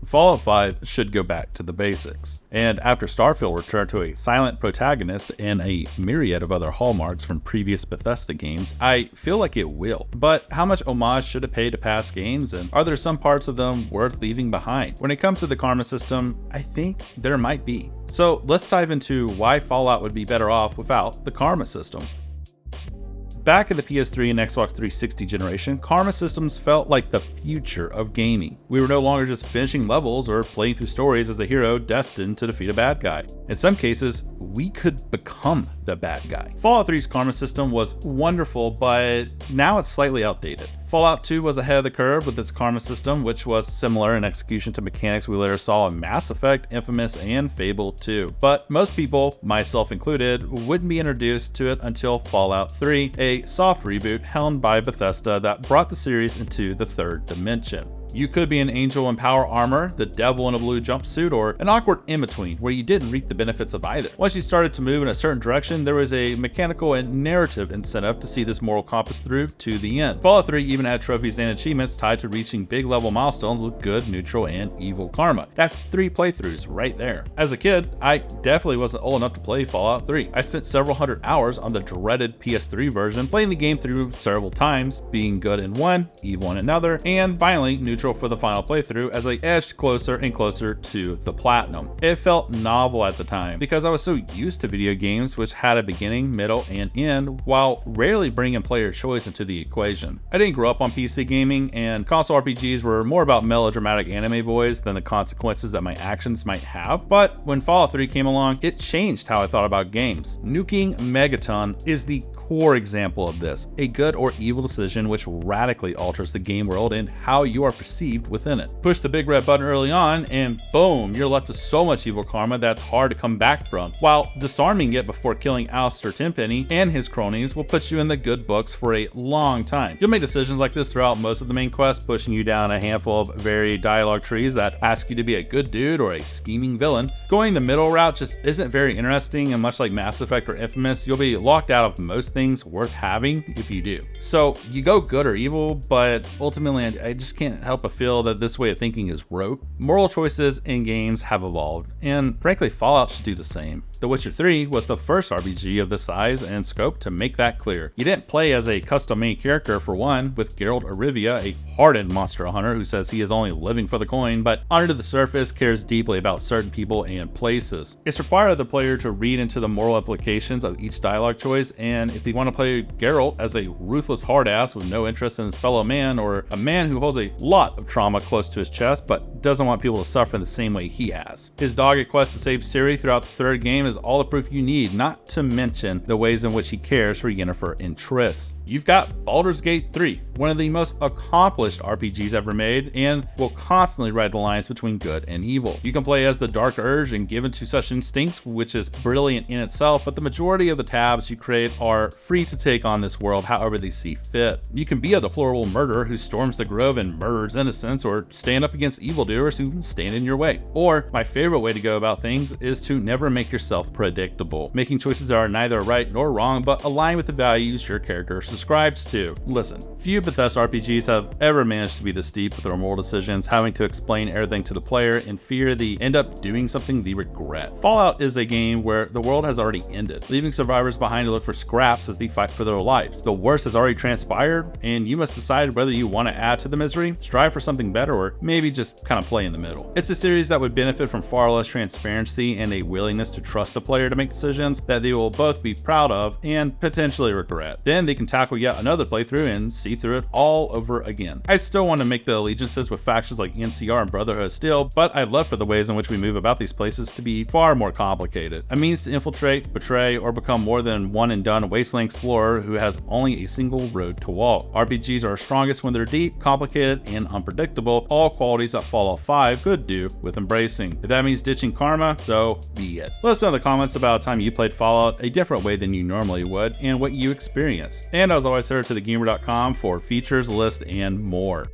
Fallout 5 should go back to the basics. And after Starfield returned to a silent protagonist and a myriad of other hallmarks from previous Bethesda games, I feel like it will. But how much homage should it pay to past games, and are there some parts of them worth leaving behind? When it comes to the karma system, I think there might be. So let's dive into why Fallout would be better off without the karma system. Back in the PS3 and Xbox 360 generation, karma systems felt like the future of gaming. We were no longer just finishing levels or playing through stories as a hero destined to defeat a bad guy. In some cases, we could become the bad guy. Fallout 3's karma system was wonderful, but now it's slightly outdated. Fallout 2 was ahead of the curve with its karma system, which was similar in execution to mechanics we later saw in Mass Effect, Infamous, and Fable 2. But most people, myself included, wouldn't be introduced to it until Fallout 3, a soft reboot helmed by Bethesda that brought the series into the third dimension. You could be an angel in power armor, the devil in a blue jumpsuit, or an awkward in-between where you didn't reap the benefits of either. Once you started to move in a certain direction, there was a mechanical and narrative incentive to see this moral compass through to the end. Fallout 3 even had trophies and achievements tied to reaching big level milestones with good, neutral, and evil karma. That's 3 playthroughs right there. As a kid, I definitely wasn't old enough to play Fallout 3. I spent several hundred hours on the dreaded PS3 version, playing the game through several times, being good in one, evil in another, and finally neutral for the final playthrough as I edged closer and closer to the platinum. It felt novel at the time because I was so used to video games which had a beginning, middle, and end, while rarely bringing player choice into the equation. I didn't grow up on PC gaming, and console RPGs were more about melodramatic anime boys than the consequences that my actions might have. But when Fallout 3 came along, it changed how I thought about games. Nuking Megaton is the core example of this, a good or evil decision which radically alters the game world and how you are perceived within it. Push the big red button early on and boom, you're left with so much evil karma that's hard to come back from, while disarming it before killing Alistair Tenpenny and his cronies will put you in the good books for a long time. You'll make decisions like this throughout most of the main quest, pushing you down a handful of varied dialogue trees that ask you to be a good dude or a scheming villain. Going the middle route just isn't very interesting, and much like Mass Effect or Infamous, you'll be locked out of most things worth having if you do. So you go good or evil, but ultimately I just can't help but feel that this way of thinking is rote. Moral choices in games have evolved, and frankly Fallout should do the same. The Witcher 3 was the first RPG of this size and scope to make that clear. You didn't play as a custom-made character for one, with Geralt of Rivia, a hardened monster hunter who says he is only living for the coin, but under the surface cares deeply about certain people and places. It's required of the player to read into the moral implications of each dialogue choice, and if they want to play Geralt as a ruthless hard-ass with no interest in his fellow man, or a man who holds a lot of trauma close to his chest but doesn't want people to suffer in the same way he has. His dogged quest to save Ciri throughout the third game is all the proof you need, not to mention the ways in which he cares for Yennefer and Triss. You've got Baldur's Gate 3, one of the most accomplished RPGs ever made, and will constantly ride the lines between good and evil. You can play as the Dark Urge and give into such instincts, which is brilliant in itself, but the majority of the tabs you create are free to take on this world however they see fit. You can be a deplorable murderer who storms the grove and murders innocents, or stand up against evildoers who stand in your way. Or, my favorite way to go about things is to never make yourself predictable, making choices that are neither right nor wrong, but align with the values your character subscribes to. Listen, few Bethesda RPGs have ever managed to be this deep with their moral decisions, having to explain everything to the player in fear they end up doing something they regret. Fallout is a game where the world has already ended, leaving survivors behind to look for scraps as they fight for their lives. The worst has already transpired, and you must decide whether you want to add to the misery, strive for something better, or maybe just kind of play in the middle. It's a series that would benefit from far less transparency and a willingness to trust the player to make decisions that they will both be proud of and potentially regret. Then they can tackle yet another playthrough and see through it all over again. I still want to make the allegiances with factions like NCR and Brotherhood of Steel, but I'd love for the ways in which we move about these places to be far more complicated. A means to infiltrate, betray, or become more than one and done wasteland explorer who has only a single road to walk. RPGs are strongest when they're deep, complicated, and unpredictable, all qualities that Fallout 5 could do with embracing. If that means ditching karma, so be it. Let us know in the comments about a time you played Fallout a different way than you normally would and what you experienced. And as always, head to thegamer.com for features, lists, and more.